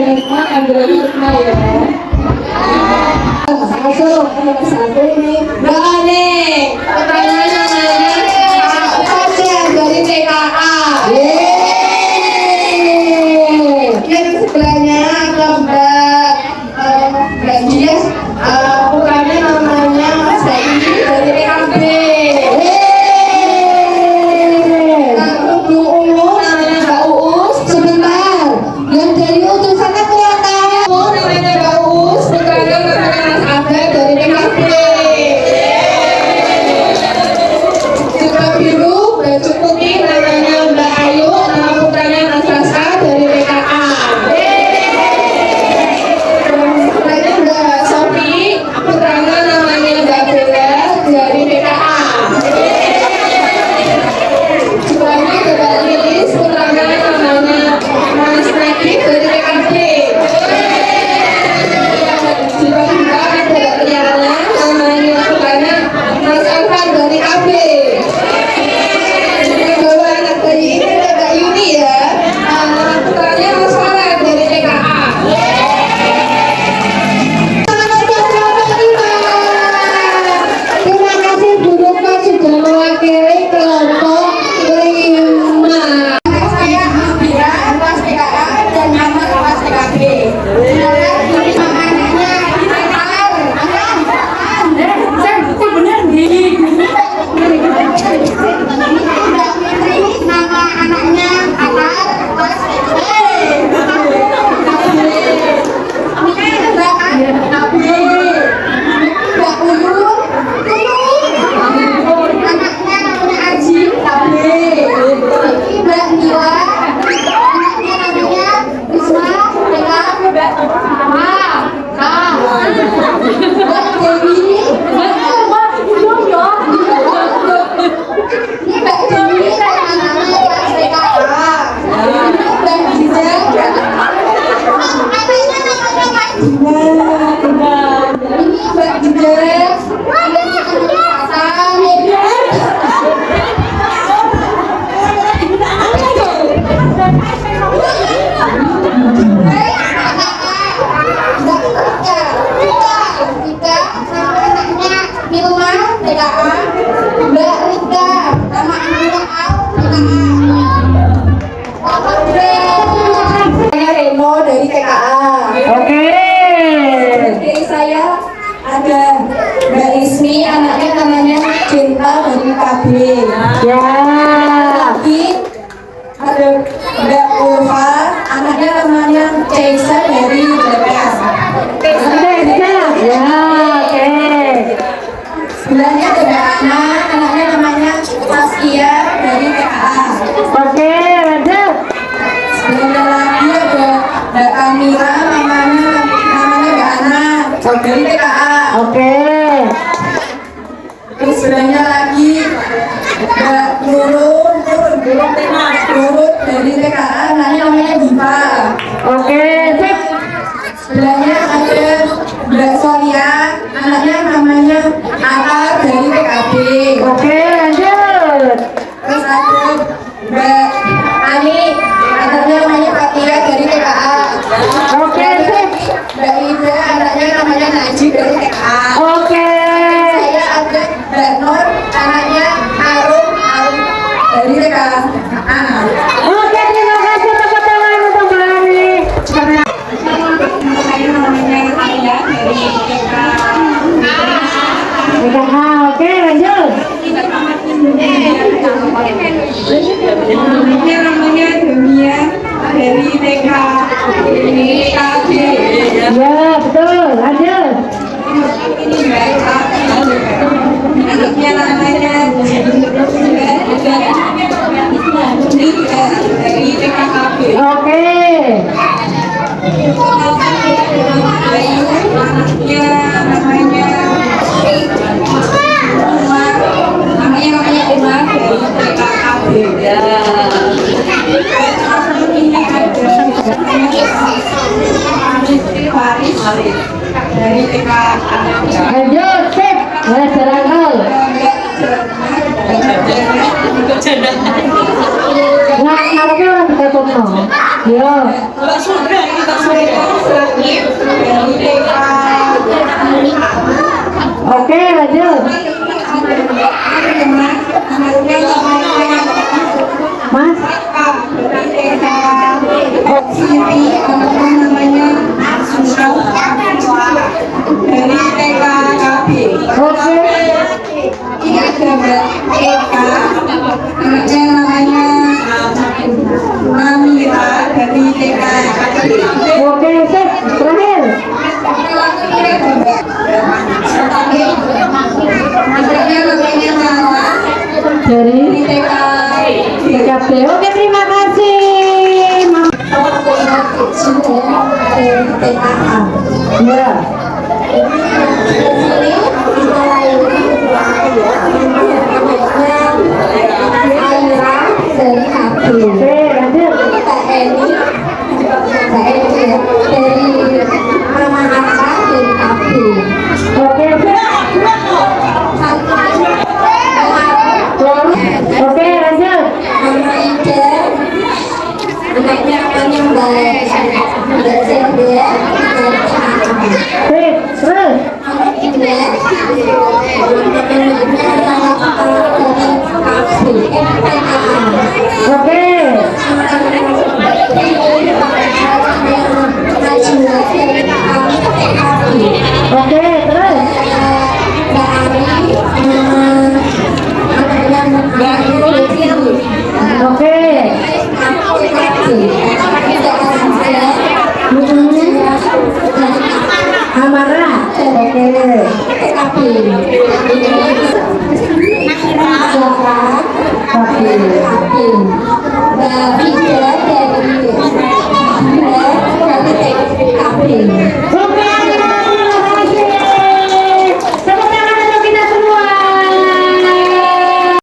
nikmat ambil nikmat ya. Masuk nomor 1 nih. Boleh. Pertanyaannya namanya saja dari TKA. Yang sebelahnya Mbak Dias, putranya namanya Mas Zaini dari PKB. Bu Ulu namanya Mbak Uus. Sebentar, yang dari utusannya kelihatan. Namanya Mbak Uus, putranya namanya Mas Abed dari PKB. Juga biru, baju putih namanya Mbak Ayu, nama putranya Mas Rasa dari PKA. Putranya Mbak Sofi, putranya namanya Mbak Bella dari PKA. Putranya Mbak Lilis, putranya namanya Mas Nagi dari PKB. Juga ada Mbak Riana, namanya putranya Mas Elvan dari KB. Bawa anak bayi ini ada Mbak Yuni ya, putranya Mas Farah dari TKA. Terima kasih Bu Dukma sudah mewakili kelompok 5. Saya Amira, kelas TKA dan Mama kelas TKB. Anaknya nama anaknya Akar, kelas Mbak Uyun, anaknya namanya Aji, Mbak Nila, anaknya namanya Risma, Mbak Dewi, ini Mbak Dewi, anaknya kelas TKA. Mbak Dina, anaknya namanya Mbak Dina. Ini Mbak Dina, anaknya Hasan. Milma, TKA. Mbak Rika, nama anaknya Al, TKA. Saya Reno dari TKA. Oke. Dari saya ada Mbak Ismi, anaknya namanya Cinta dari KB. Ya. Lagi ada Mbak Ulfa, anaknya namanya Ceisa dari BPS. Ya, oke. Sebelahnya ada Mbak Ana, anaknya namanya Saskia dari TKA. Oke, lanjut. Sebelahnya lagi ada Mbak Kamila, namanya Mbak Ana dari TKA. Oke. Terus sebelahnya lagi Mbak Nurul dari TKA, namanya Diva. Oke, sip. Sebelahnya ada Mbak Sonia, anaknya namanya Akar dari PKB. Oke, lanjut. Terus ada Mbak Ani, anaknya namanya Fatia dari TKA. Oke, sip. Mbak Ida, anaknya namanya Najib dari TKA. Oke. Saya ada Mbak Nur, anaknya Arum dari TKA. Oke, terima kasih tepuk tangan untuk Mbak Ani. Saya namanya Alia dari TKA. Oke, lanjut. Ini namanya Dunia dari TKB. Ya, betul. Lanjut. Ini Mbak anaknya namanya dari TKB. Oke. Bayu, anaknya namanya Umar, namanya Umar dari TKB. Ini ada Faris dari TKA. Lanjut, sip. Wes serangkal. Nah, ngarepnya orang kita kono. Yo. Sudah kita sudah. apa namanya dari TKKB. Oke. Ini ada Mbak Eka, anaknya namanya Namira dari TKKB. Oke, sip. Terakhir. Anaknya namanya Nala Dari dari TKKB. TKP. Oke, terima kasih. Ya. Oke, lanjut. Oke, sip. Oke, lanjut. Sip, terus. Oke. Oke, terus. Oke. Amara. Oke. Dari